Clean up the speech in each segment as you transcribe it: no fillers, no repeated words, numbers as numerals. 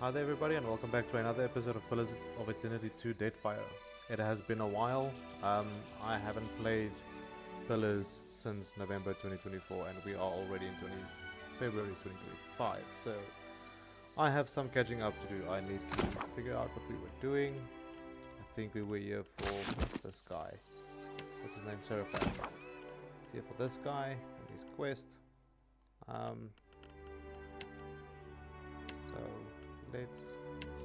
Hi there everybody and welcome back to another episode of Pillars of Eternity 2 Deadfire. It has been a while. I haven't played Pillars since November 2024 and we are already in February 2025. So I have some catching up to do. I need to figure out what we were doing. I think we were here for this guy. What's his name? Serafen. Here for this guy and his quest. So let's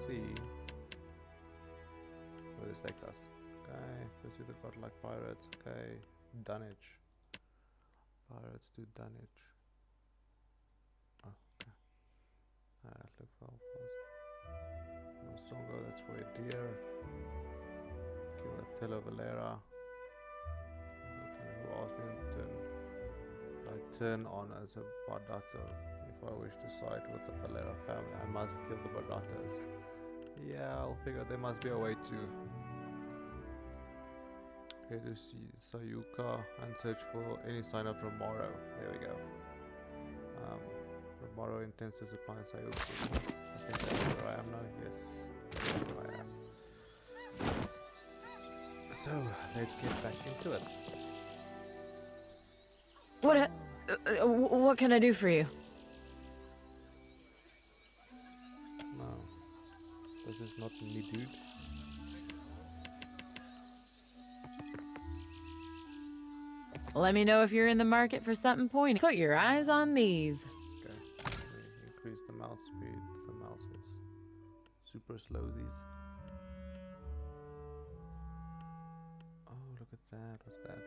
see where this takes us. Okay, pursue the godlike pirates. Okay, dunnage. Pirates do dunnage. Oh, okay. Look for no songo, that's for a deer. Kill a Tello Valera. Who asked me to turn on as a Bardato. If I wish to side with the Valera family, I must kill the Bardatos. Yeah, I'll figure there must be a way to go to see Sayuka and search for any sign of Remaro. There we go. Remaro intends to supply Sayuka. I think that's where I am now. Yes, that's where I am. So let's get back into it. What can I do for you? No, this is not me, dude. Let me know if you're in the market for something pointy. Put your eyes on these. Okay, increase the mouse speed. The mouse is super slow. These. Oh, look at that. What's that?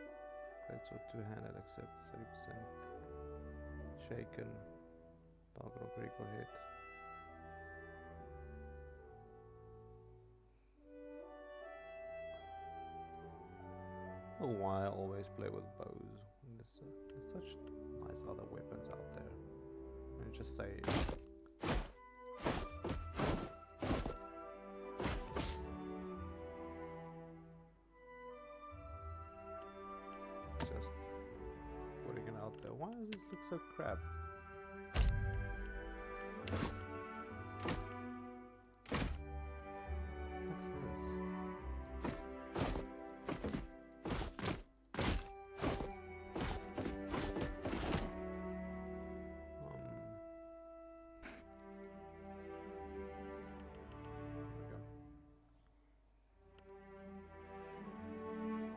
Great sword two-handed, except 30% shaken. Target or critical hit. Oh, why I always play with bows. There's such nice other weapons out there. And just say. Just putting it out there. Why does this look so crap? What's this?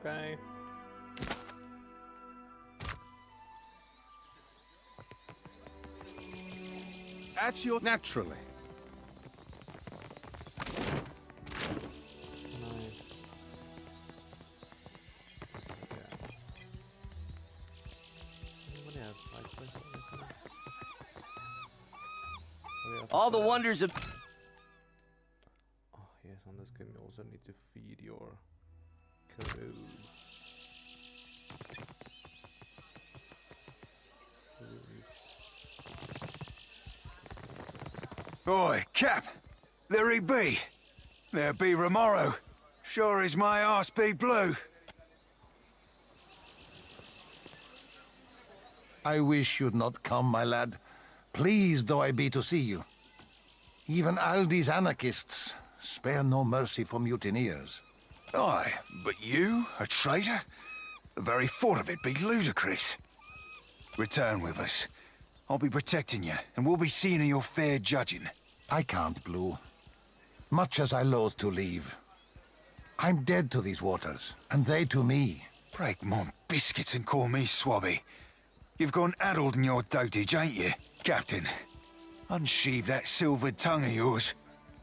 Okay. At your naturally. Nice. Anybody have side quests or anything? All the wonders of. Oh yes, on this game you also need to feed your crew. Oi, Cap! There he be. There be Remaro. Sure as my arse be blue. I wish you'd not come, my lad. Pleased though I be to see you. Even Aldi's anarchists spare no mercy for mutineers. Aye, but you, a traitor? The very thought of it be ludicrous. Return with us. I'll be protecting you, and we'll be seeing your fair judging. I can't, Blue. Much as I loathe to leave. I'm dead to these waters, and they to me. Break my biscuits and call me Swabby. You've gone addled in your dotage, ain't you, Captain? Unsheathe that silvered tongue of yours,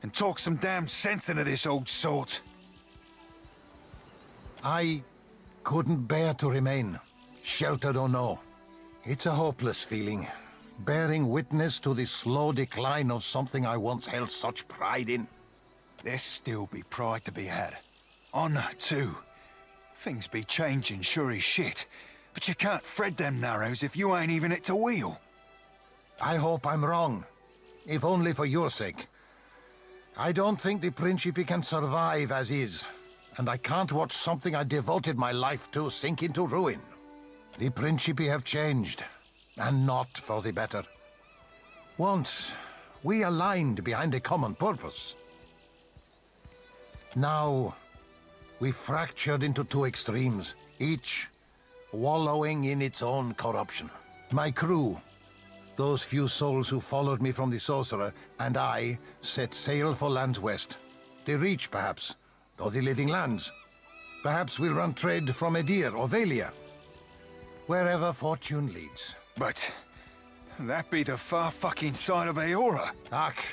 and talk some damn sense into this old sort. I couldn't bear to remain, sheltered or no. It's a hopeless feeling, bearing witness to the slow decline of something I once held such pride in. There still be pride to be had. Honor, too. Things be changing sure as shit, but you can't thread them narrows if you ain't even at the wheel. I hope I'm wrong, if only for your sake. I don't think the Principe can survive as is, and I can't watch something I devoted my life to sink into ruin. The Principe have changed, and not for the better. Once, We aligned behind a common purpose. Now, we fractured into two extremes, each wallowing in its own corruption. My crew, those few souls who followed me from the Sorcerer, and I set sail for lands west. The Reach, perhaps, or the Living Lands. Perhaps we'll run trade from Edir or Valia. Wherever fortune leads. But that be the far fucking side of Aora. Ak,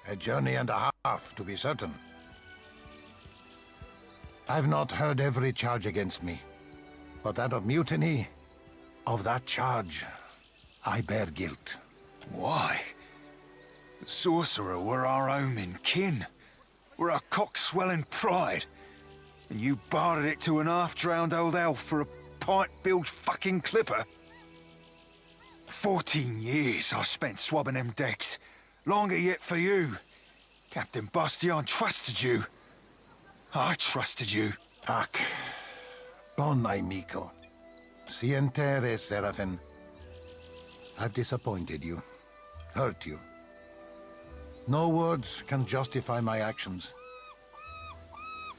a journey and a half, to be certain. I've not heard every charge against me, but that of mutiny, of that charge, I bear guilt. Why? The Sorcerer were our home and kin. We're our cock-swelling pride. And you bartered it to an half-drowned old elf for a pint-bilged fucking clipper? 14 years I spent swabbing them decks. Longer yet for you. Captain Bastion trusted you. I trusted you. Ak, bon amico. Sientere, Serafen. I've disappointed you, hurt you. No words can justify my actions.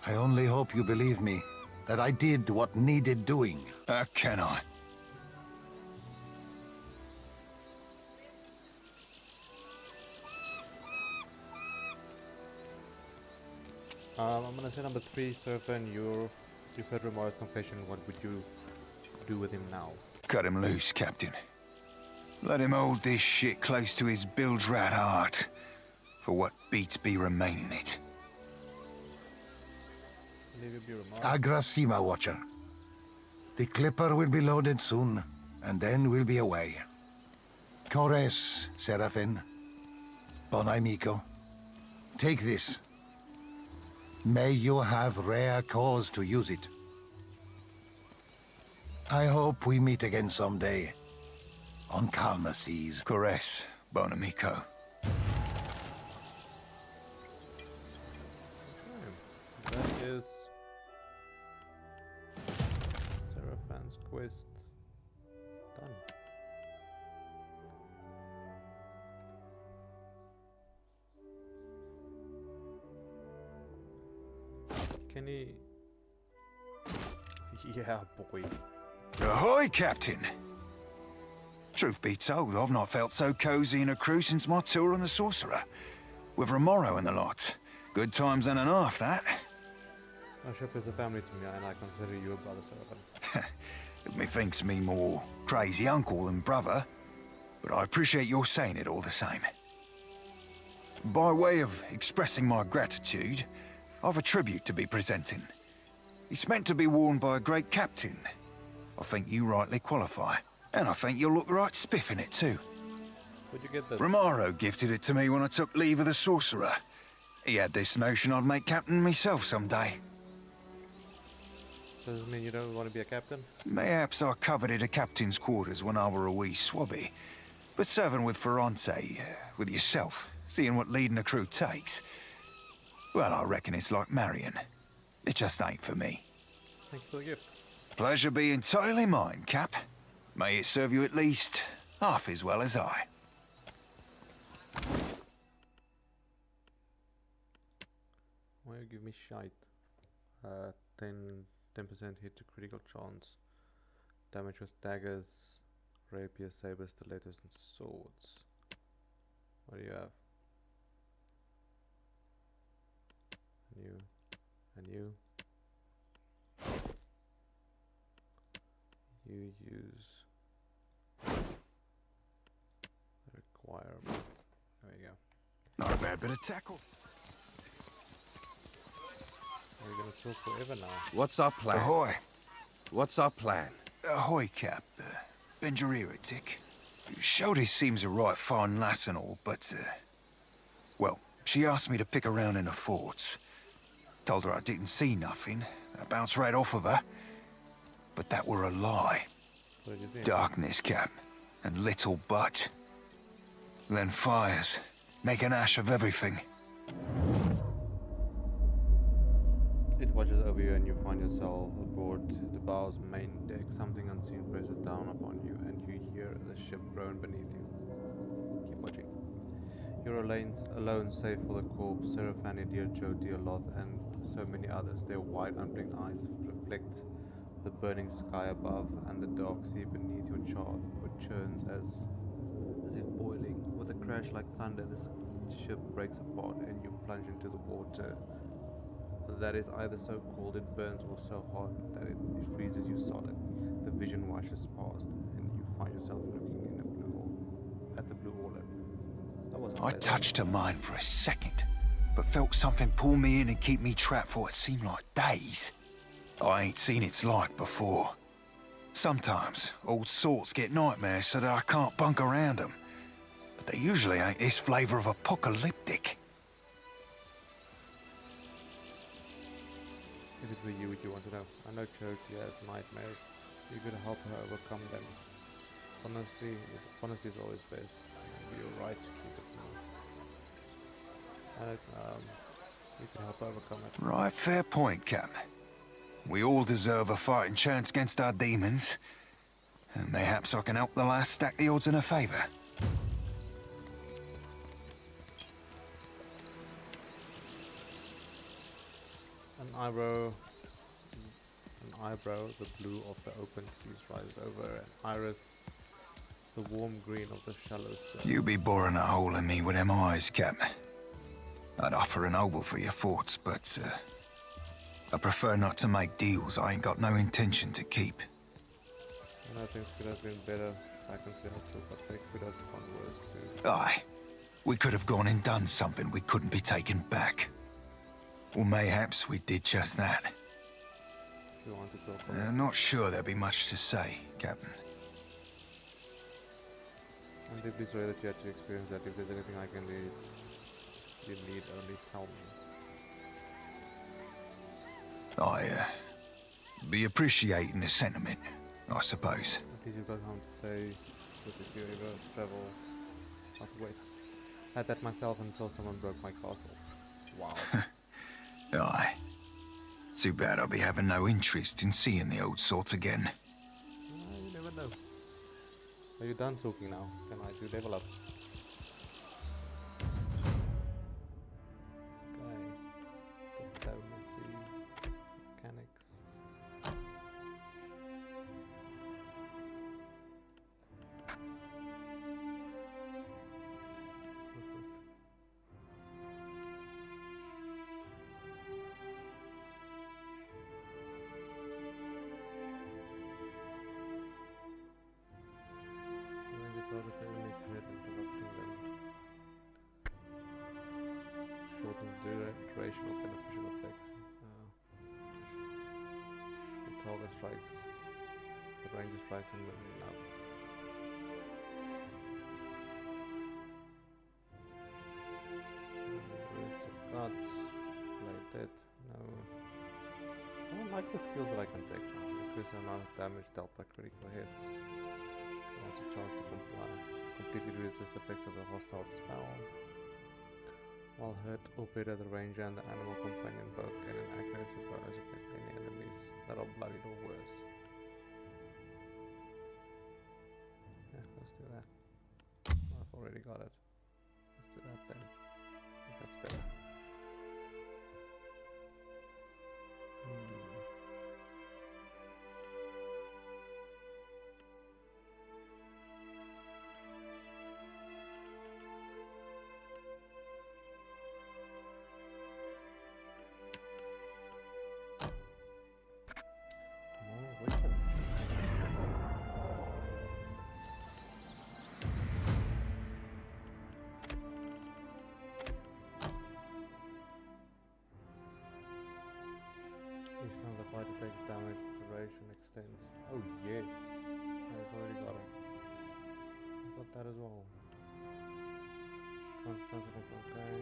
I only hope you believe me, that I did what needed doing. How can I? I'm gonna say number 3, Serafen, you've heard Remaro's confession. What would you do with him now? Cut him loose, Captain. Let him hold this shit close to his bilge rat heart, for what beats be remaining it. Leave it be Remaro. Agrasima, Watcher. The clipper will be loaded soon, and then we'll be away. Cores, Serafen. Bon amico. Take this. May you have rare cause to use it. I hope we meet again someday. On calmer seas. Caress, bon amico. That is Serafen's quest done. Can he? Yeah, boy. Ahoy, Captain! Truth be told, I've not felt so cozy in a crew since my tour on the Sorcerer. With Remaro and the lot. Good times and a half, that. My ship is a family to me, and I consider you a brother, Serafen. Methinks me more crazy uncle than brother, but I appreciate your saying it all the same. By way of expressing my gratitude, I've a tribute to be presenting. It's meant to be worn by a great captain. I think you rightly qualify, and I think you'll look right spiff in it too. Where'd you get this? Remaro gifted it to me when I took leave of the Sorcerer. He had this notion I'd make captain myself someday. Does it mean you don't want to be a captain? Mayhaps I coveted a captain's quarters when I were a wee swabby. But serving with Ferrante, with yourself, seeing what leading a crew takes, well, I reckon it's like marrying. It just ain't for me. Thank you for the gift. Pleasure be entirely mine, Cap. May it serve you at least half as well as I. Why you give me shite? 10% hit to critical chance. Damage with daggers, rapier, sabers, stilettos, and swords. What do you have? And you. You use the requirement. There you go. Not a bad bit of tackle. We're gonna talk forever now. What's our plan? Ahoy. What's our plan? Ahoy, Cap. Bend your ear a tick. Shody seems a right fine lass and all, but, well, she asked me to pick around in the forts. Told her I didn't see nothing. I bounced right off of her. But that were a lie. What did you see? Darkness, Cap, and little but. Then fires, make an ash of everything. It washes over you and you find yourself aboard the bow's main deck. Something unseen presses down upon you and you hear the ship groan beneath you. Keep watching. You're alone save for the corpse, Serafen, Idiot, Joe, Dioloth, and so many others. Their wide, unblinking eyes reflect the burning sky above and the dark sea beneath your chart, which churns as if boiling. With a crash like thunder, the ship breaks apart and you plunge into the water. That is either so cold it burns or so hot that it freezes you solid. The vision washes past and you find yourself looking in at the blue order. That was I touched her mind for a second, but felt something pull me in and keep me trapped for what seemed like days. I ain't seen its like before. Sometimes old sorts get nightmares so that I can't bunk around them, but they usually ain't this flavour of apocalyptic. If it were you, would you want to know? I know Cloaked has nightmares. You could help her overcome them. Honesty is always best. And you're right to keep it now. And you can help her overcome it. Right, fair point, Captain. We all deserve a fighting chance against our demons. And mayhaps I can help the lass stack the odds in her favour. An eyebrow, the blue of the open seas rises over an iris, the warm green of the shallow sea. You be boring a hole in me with them eyes, Captain. I'd offer an oboe for your thoughts, but I prefer not to make deals I ain't got no intention to keep. I know things could have been better back in Seattle, but they could have gone worse too. Aye. We could have gone and done something we couldn't be taken back. Or mayhaps we did just that. If you want to talk I'm not sure there'll be much to say, Captain. I'm deeply sorry that you had to experience that. If there's anything I can do, you need only tell me. I be appreciating the sentiment, I suppose. At least you've got home to stay with if you ever travel out west. I had that myself until someone broke my castle. Wow. Aye. Too bad I'll be having no interest in seeing the old sort again. You never know. Are you done talking now? Can I do level ups? Okay. Diplomacy. Mechanics. Target the enemy's head, interrupting them. Shortens duration of beneficial effects. The target strikes. The ranger strikes and no. Roots of Gods. Play dead. No. I don't like the skills that I can take now. Increase the amount of damage dealt by critical hits. Also chance to completely resist the effects of the hostile spell. While hurt or better, the ranger and the animal companion both gain an accuracy bonus against any enemies that are bloodied or worse. Yeah, let's do that. I've already got it. Let's do that then. I think that's better. Each time the fighter takes damage, duration extends. Oh yes! I've already got it. I got that as well. Constant okay.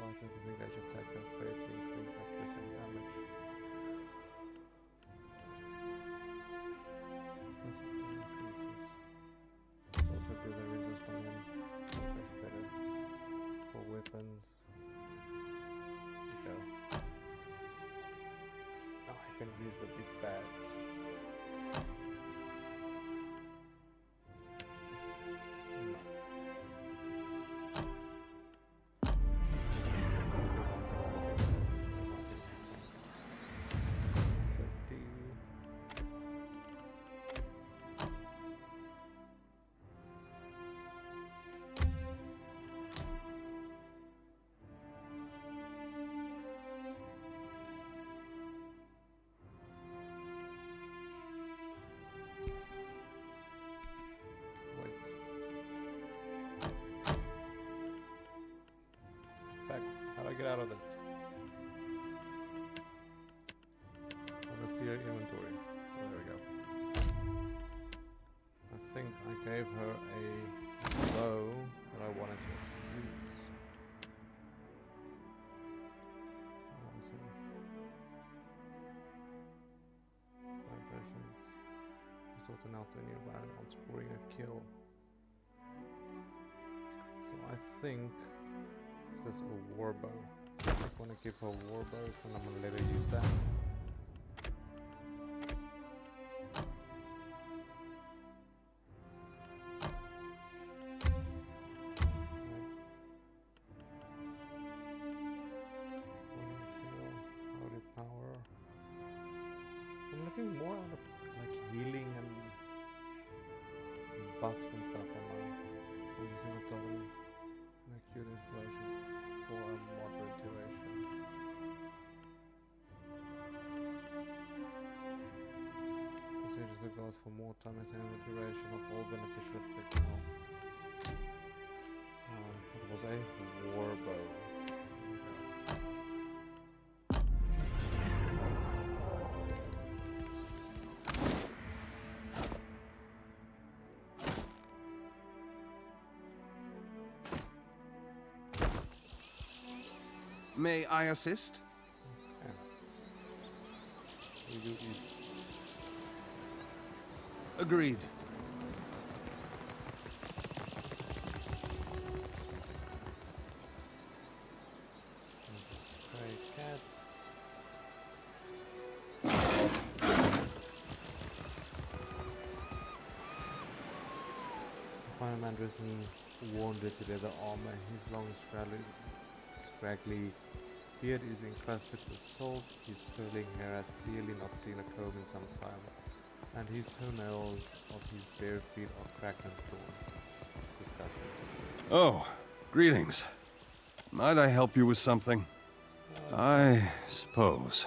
Fighter disengage attacks and greatly increase that percent damage. Constantly increases. Also do the resist on him. That's better. For weapons. Go. I can use the big bags. No. get out of this. I want to see her inventory. Oh, there we go. I think I gave her a bow that I wanted her to use. Let's see. Vibrations. Result in alternate environment on scoring a kill. So I think this is a war bow. I want to give her a war bow, so I'm gonna let her use that. I'm looking more out of like healing and buffs and stuff on my using a token and acute inspiration for a moderate duration. Procedures that goes for more time and the duration of all beneficial effects. It was a war bow. May I assist? Okay. We do these. Agreed. Stray cat. Fireman risen wounded to leather armor. His long scraggly beard is encrusted with salt. His curling hair has clearly not seen a comb in some time, and his toenails of his bare feet are cracked and torn. Disgusting. Oh, greetings. Might I help you with something? I suppose.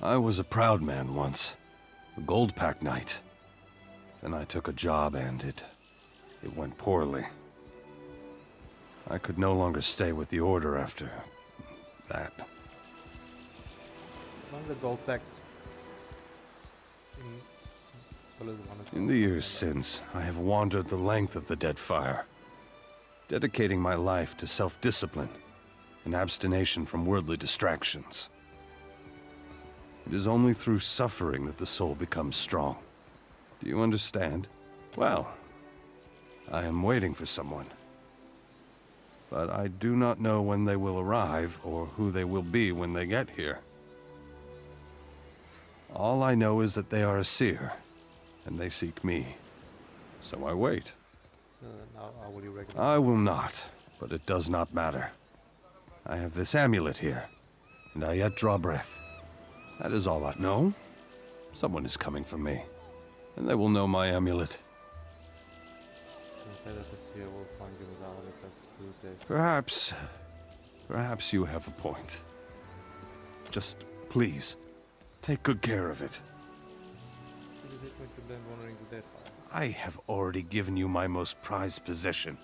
I was a proud man once, a gold pack knight. Then I took a job and it went poorly. I could no longer stay with the Order after that. One of the gold packs. In the years since, I have wandered the length of the Deadfire, dedicating my life to self-discipline and abstination from worldly distractions. It is only through suffering that the soul becomes strong. Do you understand? Well, I am waiting for someone. But I do not know when they will arrive or who they will be when they get here. All I know is that they are a seer, and they seek me. So I wait. Now, will you recognize? I will not, but it does not matter. I have this amulet here, and I yet draw breath. That is all I know. Someone is coming for me, and they will know my amulet. Say that this year will find you without it as food day. Perhaps you have a point. Just, please, take good care of it. What is it when you learn wandering the Deadfire? I have already given you my most prized possession,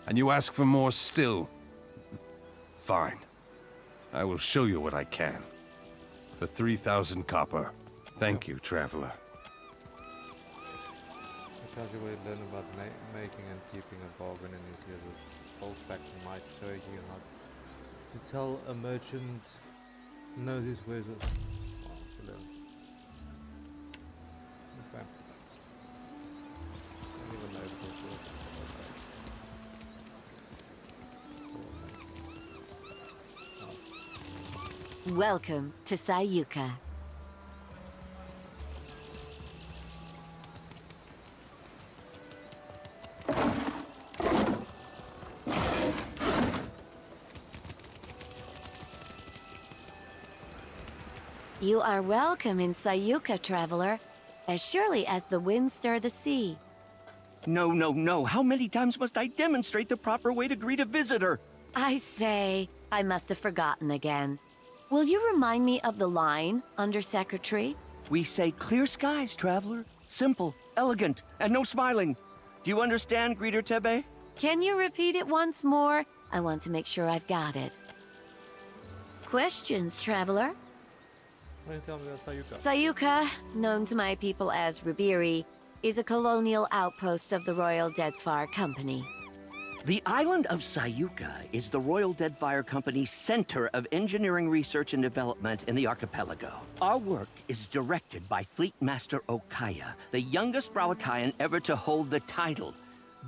and you ask for more still. Fine. I will show you what I can. For 3,000 copper. Thank you, traveler. Because you will learn about making and keeping a bargain in these years of gold pack might show you how to tell a merchant knows his ways of to learn. Okay. I don't even know if this works. Welcome to Sayuka. You are welcome in Sayuka, traveler, as surely as the winds stir the sea. No, no, no. How many times must I demonstrate the proper way to greet a visitor? I say, I must have forgotten again. Will you remind me of the line, Under Secretary? We say clear skies, traveler. Simple, elegant, and no smiling. Do you understand, Greeter Tebe? Can you repeat it once more? I want to make sure I've got it. questions, traveler. Why don't you tell me about Sayuka? Sayuka, known to my people as Ribiri, is a colonial outpost of the Royal Deadfire Company. The island of Sayuka is the Royal Deadfire Company's center of engineering research and development in the archipelago. Our work is directed by Fleet Master Okaya, the youngest Rawatayan ever to hold the title.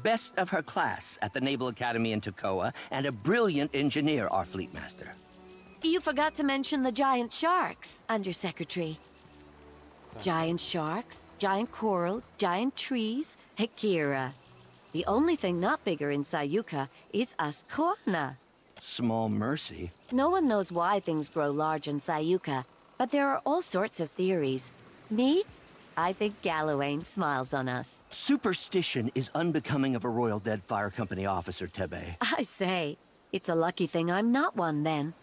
Best of her class at the Naval Academy in Tokoa, and a brilliant engineer, our Fleet Master. You forgot to mention the giant sharks, Undersecretary. Giant sharks, giant coral, giant trees, Akira. The only thing not bigger in Sayuka is us Juana. Small mercy. No one knows why things grow large in Sayuka, but there are all sorts of theories. Me? I think Gallowayne smiles on us. Superstition is unbecoming of a Royal Deadfire Company officer, Tebe. I say, it's a lucky thing I'm not one then.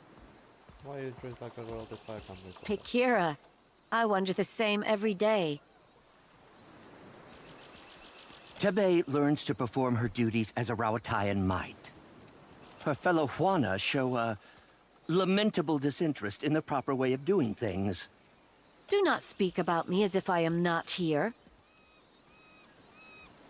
Why are you dressed like a Royal Deadfire Company? So Akira, I wonder the same every day. Tebe learns to perform her duties as a Rawatayan might. Her fellow Juana show a lamentable disinterest in the proper way of doing things. Do not speak about me as if I am not here.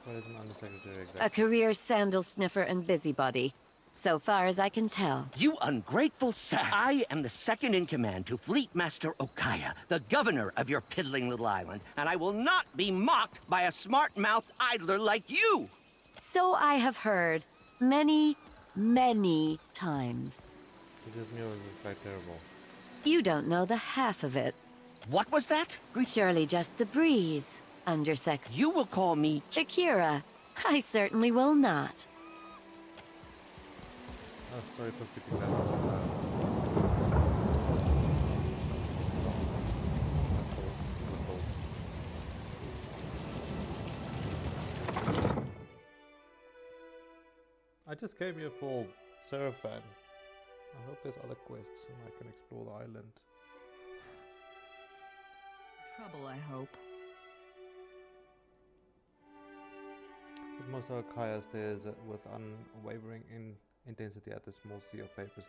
what is an undersecretary exactly? A career sandal sniffer and busybody. So far as I can tell. You ungrateful sap! I am the second in command to Fleet Master Okaya, the governor of your piddling little island, and I will not be mocked by a smart-mouthed idler like you! So I have heard. Many, many times. It just knew it was quite terrible. You don't know the half of it. What was that? Surely just the breeze, Undersec. You will call me... Akira, I certainly will not. Oh, sorry for skipping that. I just came here for Serafen. I hope there's other quests and I can explore the island. Trouble, I hope. With most of Okaya stares with unwavering intensity at the small sea of paper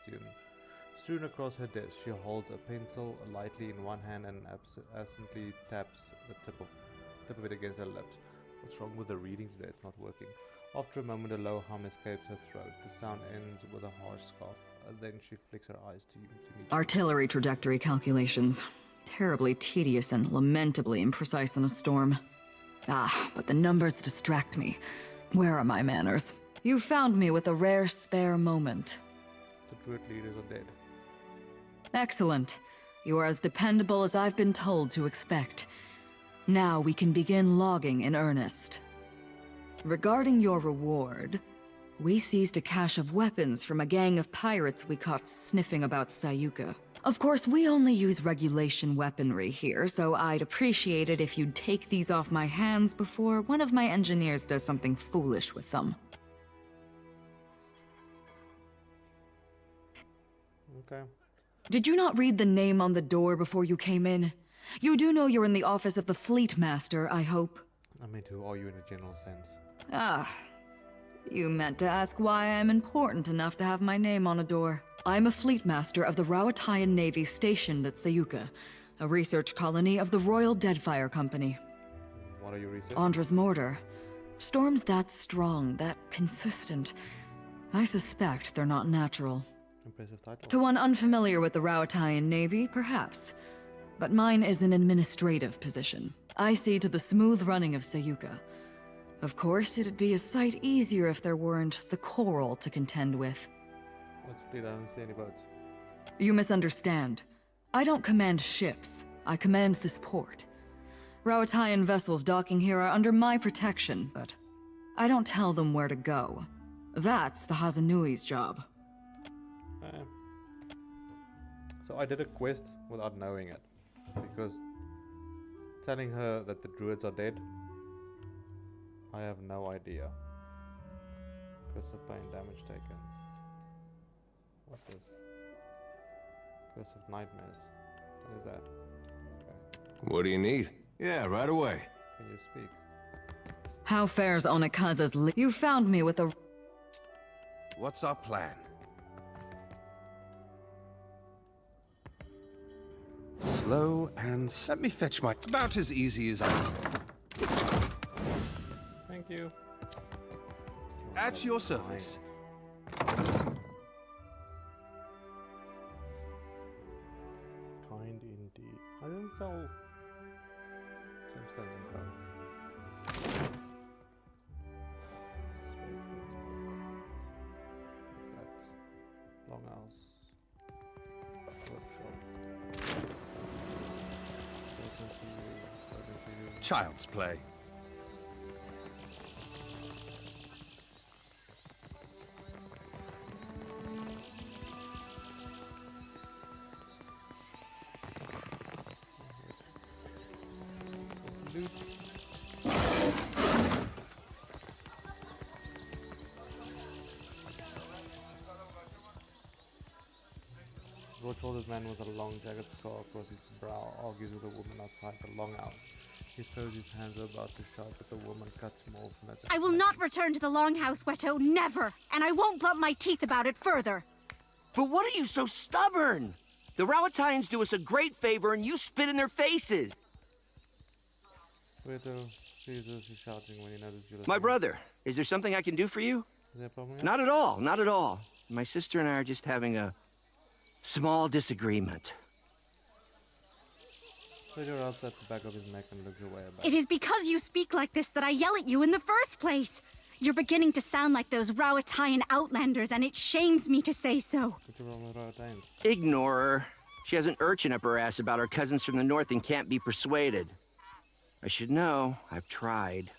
strewn across her desk. She holds a pencil lightly in one hand and absently taps the tip of it against her lips. What's wrong with the reading today? It's not working. After a moment, a low hum escapes her throat. The sound ends with a harsh scoff. Then she flicks her eyes to meet you. Artillery trajectory calculations. Terribly tedious and lamentably imprecise in a storm. Ah, but the numbers distract me. Where are my manners? You found me with a rare spare moment. The druid leaders are dead. Excellent. You are as dependable as I've been told to expect. Now we can begin logging in earnest. Regarding your reward, we seized a cache of weapons from a gang of pirates we caught sniffing about Sayuka. Of course, we only use regulation weaponry here, so I'd appreciate it if you'd take these off my hands before one of my engineers does something foolish with them. Okay. Did you not read the name on the door before you came in? You do know you're in the office of the Fleet Master, I hope. I mean, who are you in a general sense? Ah. You meant to ask why I'm important enough to have my name on a door. I'm a Fleet Master of the Rawatayan Navy stationed at Sayuka, a research colony of the Royal Deadfire Company. What are you researching? Andra's mortar. Storms that strong, that consistent. I suspect they're not natural. Impressive title. To one unfamiliar with the Rawatayan Navy, perhaps. But mine is an administrative position. I see to the smooth running of Sayuka. Of course, it'd be a sight easier if there weren't the coral to contend with. What's fleet? I don't see any boats. You misunderstand. I don't command ships. I command this port. Rawatayan vessels docking here are under my protection, but I don't tell them where to go. That's the Hazanui's job. So I did a quest without knowing it, because telling her that the druids are dead, I have no idea. Curse of pain, damage taken. What's this? Curse of nightmares. What is that? Okay. What do you need? Yeah, right away. Can you speak? How fares Onikaza's You found me with a... What's our plan? slow and... Let me fetch my... About as easy as I... Thank you. At your service. Kind indeed. I didn't sell gemstones and stuff. What's that? Longhouse. Workshop. Spoken to you. Child's play. Loot. Broad-shouldered man with a long jagged scar across his brow argues with a woman outside the longhouse. He throws his hands about to shout, but the woman cuts him off. I will not return to the longhouse, Weto, never! And I won't blunt my teeth about it further! But what are you so stubborn? The Rawatayans do us a great favor and you spit in their faces. Weto sees us, he's shouting when he notices you. My brother, is there something I can do for you? Is there a problem here? Not at all, not at all. My sister and I are just having a small disagreement. Weto rubs at the back of his neck and looks away about. It is because you speak like this that I yell at you in the first place! You're beginning to sound like those Rawatayan outlanders, and it shames me to say so. What's wrong with Rawatayans? Ignore her. She has an urchin up her ass about her cousins from the north and can't be persuaded. I should know. I've tried.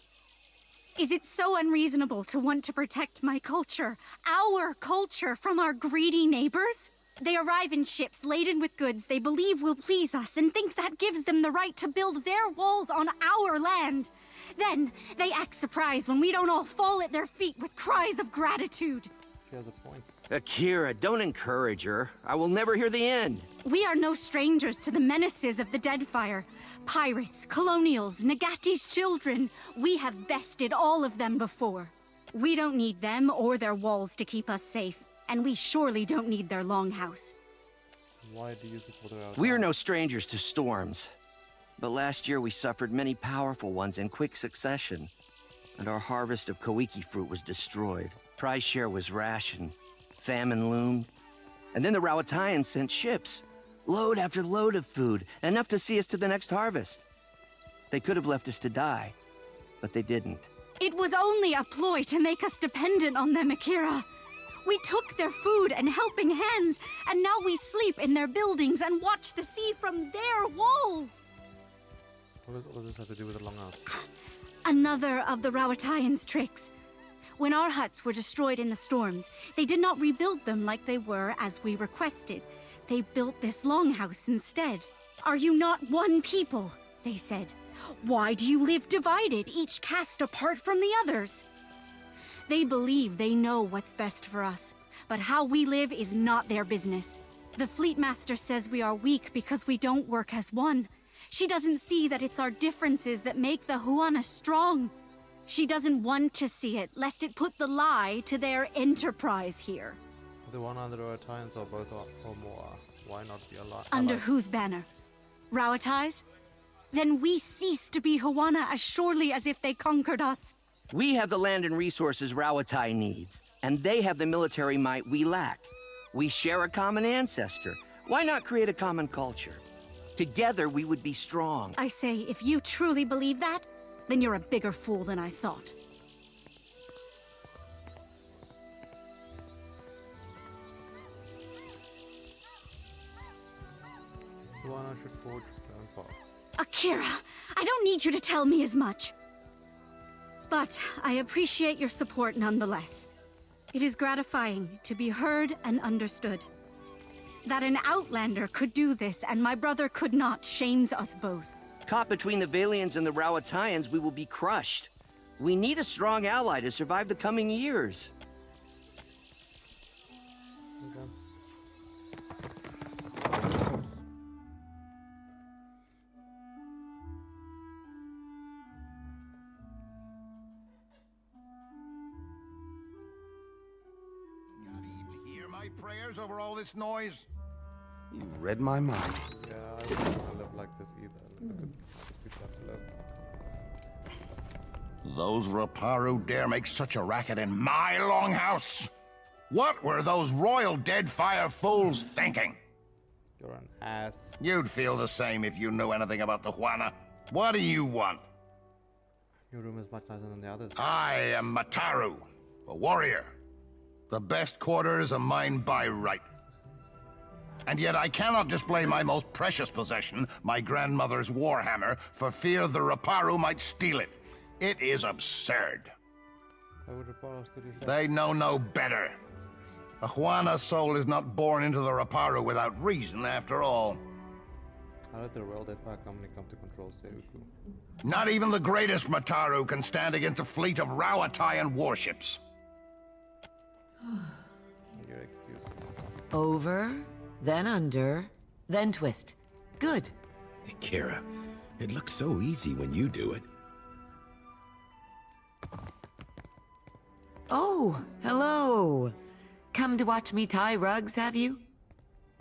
Is it so unreasonable to want to protect my culture, our culture, from our greedy neighbors? They arrive in ships laden with goods they believe will please us and think that gives them the right to build their walls on our land. Then, they act surprised when we don't all fall at their feet with cries of gratitude. She has a point. Akira, don't encourage her. I will never hear the end. We are no strangers to the menaces of the Deadfire. Pirates, colonials, Nagati's children. We have bested all of them before. We don't need them or their walls to keep us safe. And we surely don't need their longhouse. Why do you support her? We are no strangers to storms. But last year we suffered many powerful ones in quick succession. And our harvest of Koiki fruit was destroyed. Prize share was rationed. Famine loomed. And then the Rawatayans sent ships. Load after load of food, enough to see us to the next harvest. They could have left us to die, but they didn't. It was only a ploy to make us dependent on them, Akira. We took their food and helping hands, and now we sleep in their buildings and watch the sea from their walls. What does all of this have to do with the longhouse? Another of the Rawatayans' tricks. When our huts were destroyed in the storms, they did not rebuild them like they were as we requested. They built this longhouse instead. Are you not one people? They said. Why do you live divided, each cast apart from the others? They believe they know what's best for us, but how we live is not their business. The Fleet Master says we are weak because we don't work as one. She doesn't see that it's our differences that make the Huana strong. She doesn't want to see it, lest it put the lie to their enterprise here. The 100 Rawatayans are both or more. Why not be alive? Under whose banner? Rawatai's? Then we cease to be Huana as surely as if they conquered us. We have the land and resources Rawatai needs, and they have the military might we lack. We share a common ancestor. Why not create a common culture? Together we would be strong. I say, if you truly believe that, then you're a bigger fool than I thought. Huana should forge her own path. Akira, I don't need you to tell me as much. But I appreciate your support nonetheless. It is gratifying to be heard and understood. That an Outlander could do this and my brother could not shames us both. Caught between the Valians and the Rawatayans, we will be crushed. We need a strong ally to survive the coming years. Okay. Can't even hear my prayers over all this noise. You read my mind. Yeah, I level not like this either. Look at people have to live. Those Reparu dare make such a racket in my longhouse? What were those royal Deadfire fools thinking? You're an ass. You'd feel the same if you knew anything about the Juana. What do you want? Your room is much nicer than the others. I am Mataru, a warrior. The best quarters are mine by right. And yet I cannot display my most precious possession, my grandmother's warhammer, for fear the Reparu might steal it. It is absurd. Why would Reparo still do that? They know no better. A Juana soul is not born into the Reparu without reason, after all. How did the Royal Deadfire Company come to control Sayuka? Not even the greatest Mataru can stand against a fleet of Rawatayan warships. Your excuses. Over, then under, then twist. Good. Kira, it looks so easy when you do it. Oh, hello. Come to watch me tie rugs, have you?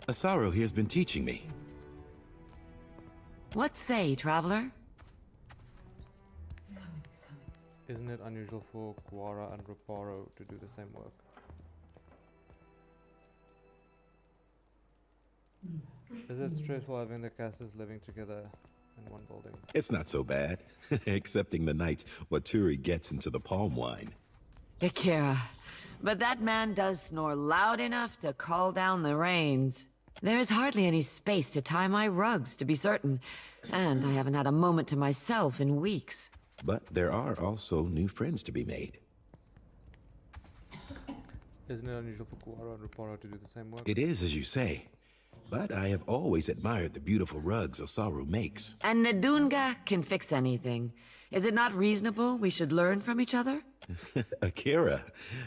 Asaro here's been teaching me. What say, traveler? Isn't it unusual for Guara and Reparo to do the same work? Is it stressful having the casters living together in one building? It's not so bad, excepting the nights Waturi gets into the palm wine. Akira, but that man does snore loud enough to call down the rains. There is hardly any space to tie my rugs, to be certain, and I haven't had a moment to myself in weeks. But there are also new friends to be made. Isn't it unusual for Guara and Reparo to do the same work? It is, as you say. But I have always admired the beautiful rugs Osaru makes. And Nadunga can fix anything. Is it not reasonable we should learn from each other? Akira,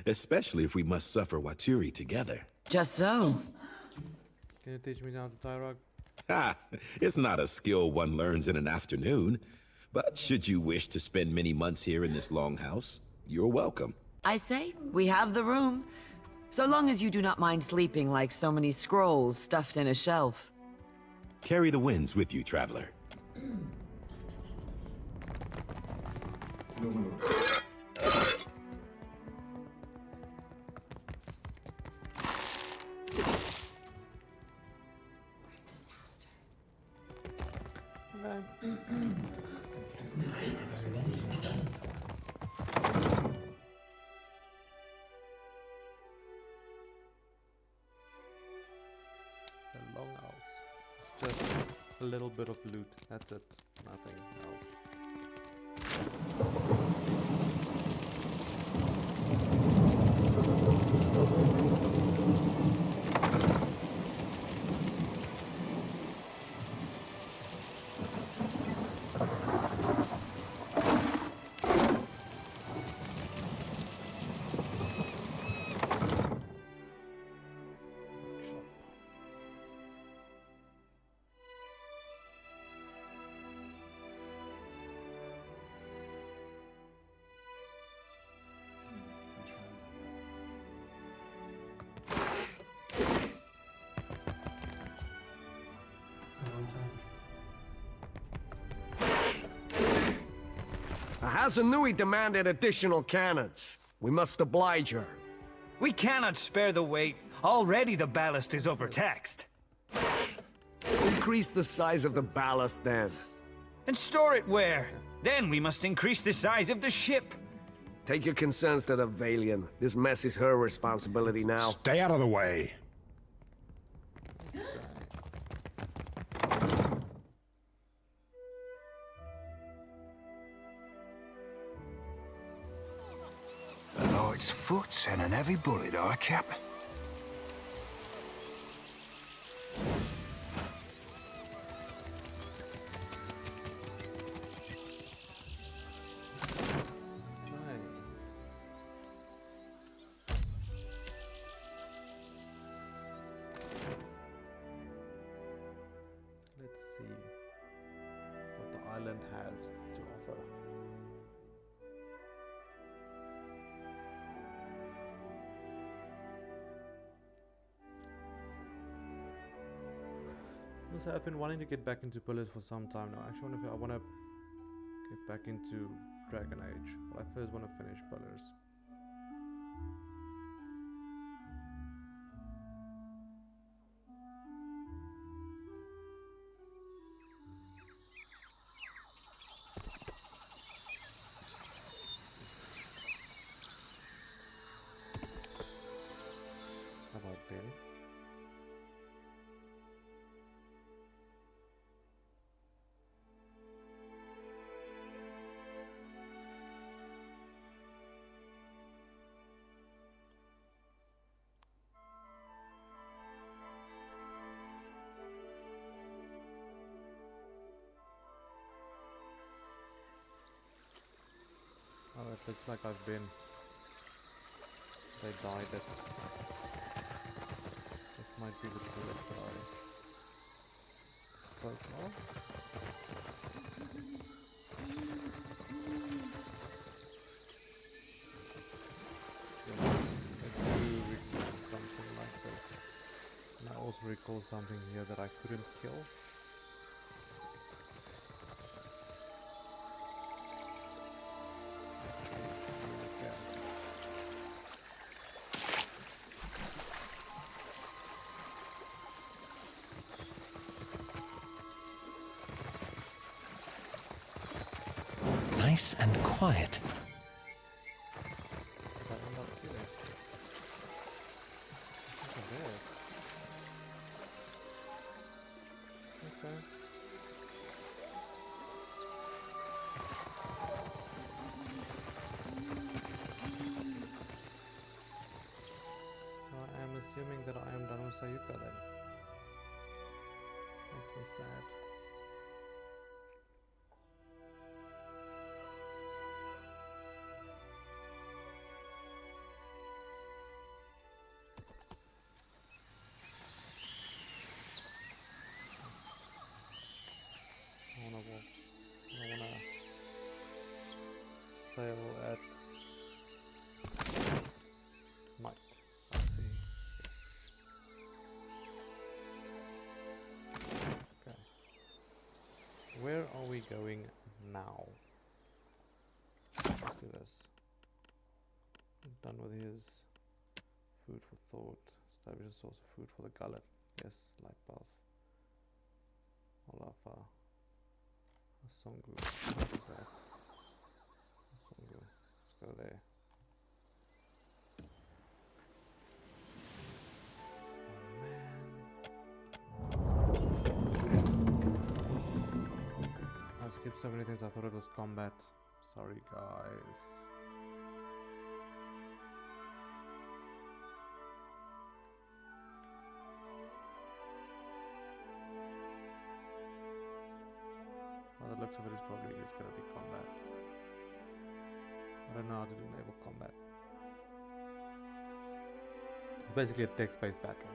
especially if we must suffer Waturi together. Just so. Can you teach me how to tie rug? Ha! It's not a skill one learns in an afternoon. But should you wish to spend many months here in this longhouse, you're welcome. I say, we have the room. So long as you do not mind sleeping like so many scrolls stuffed in a shelf. Carry the winds with you, traveler. The longhouse. It's just a little bit of loot. That's it. Nothing else. Hazanui demanded additional cannons. We must oblige her. We cannot spare the weight. Already the ballast is overtaxed. Increase the size of the ballast then. And store it where? Then we must increase the size of the ship. Take your concerns to the Valian. This mess is her responsibility now. Stay out of the way. A knight's foot and an heavy bullet, I cap. Let's see what the island has to offer. So I've been wanting to get back into Pillars for some time now. Actually, I want to get back into Dragon Age, but I first want to finish Pillars. How about Ben? Oh, it looks like I've been. They died at. This might be the bullet that I spoke of. Yeah, I do recall something like this. And I also recall something here that I couldn't kill. Nice and quiet. Okay. So I am assuming that I am done with Sayuka then. Makes me sad. I wanna sail at night. I see. Yes. Okay. Where are we going now? Let's do this. I'm done with his food for thought. Establish a source of food for the gullet. Yes, light path. Olafa. Songu. What is that? Songu. Let's go there. Oh man. I skipped so many things. I thought it was combat. Sorry guys. The looks of it is probably just gonna be combat. I don't know how to do naval combat. It's basically a text-based battle.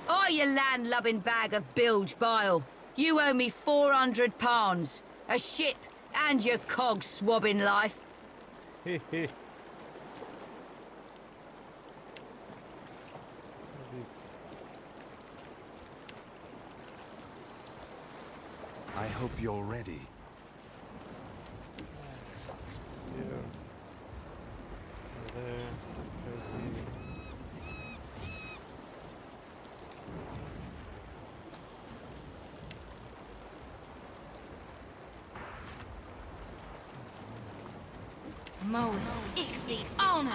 Oh, you land-lubbing bag of bilge bile. You owe me 400 pounds, a ship, and your cog swabbing life. I hope you're ready. Mo, Ixie, honor.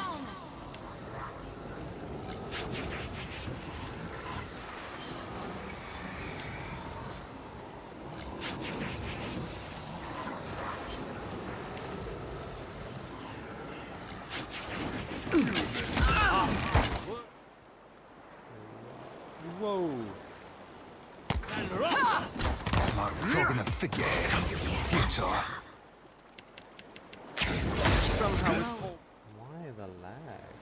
Whoa. Like frog in a figurehead. Futile. Why the lag?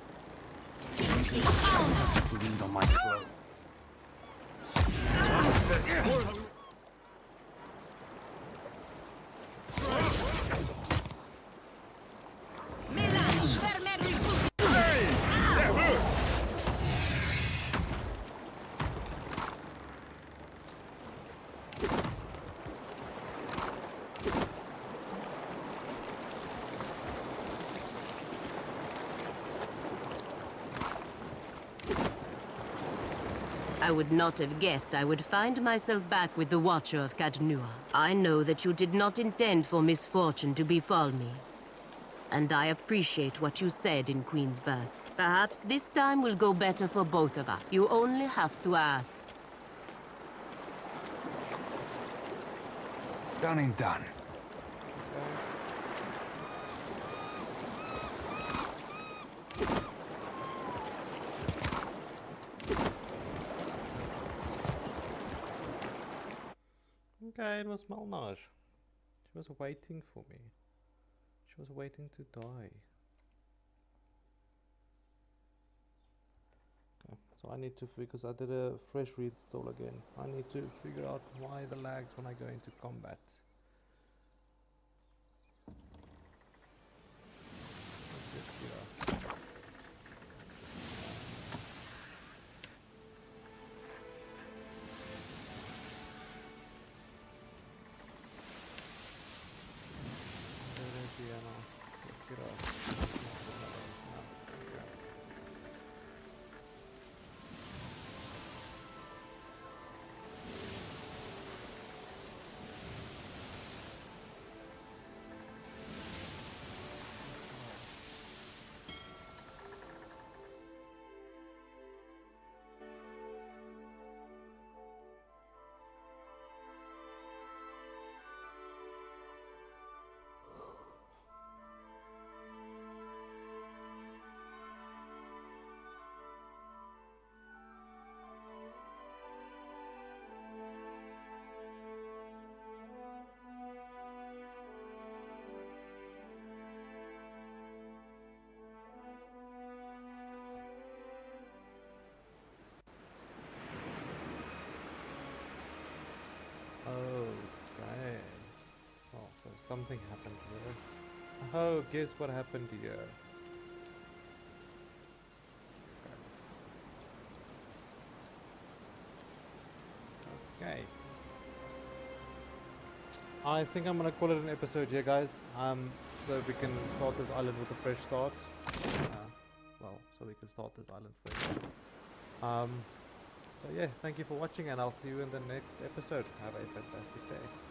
Bleed on my clothes. I would not have guessed I would find myself back with the Watcher of Kadnua. I know that you did not intend for misfortune to befall me. And I appreciate what you said in Queensburg. Perhaps this time will go better for both of us. You only have to ask. Done and done. Okay, it was Malnage. She was waiting for me. She was waiting to die. Okay, so I need to, because I did a fresh reinstall again, I need to figure out why the lags when I go into combat. What's this here? Okay. Oh, so something happened here. Oh, guess what happened here? Okay. I think I'm gonna call it an episode here, guys. So we can start this island with a fresh start. Well, so we can start this island fresh. So yeah, thank you for watching, and I'll see you in the next episode. Have a fantastic day.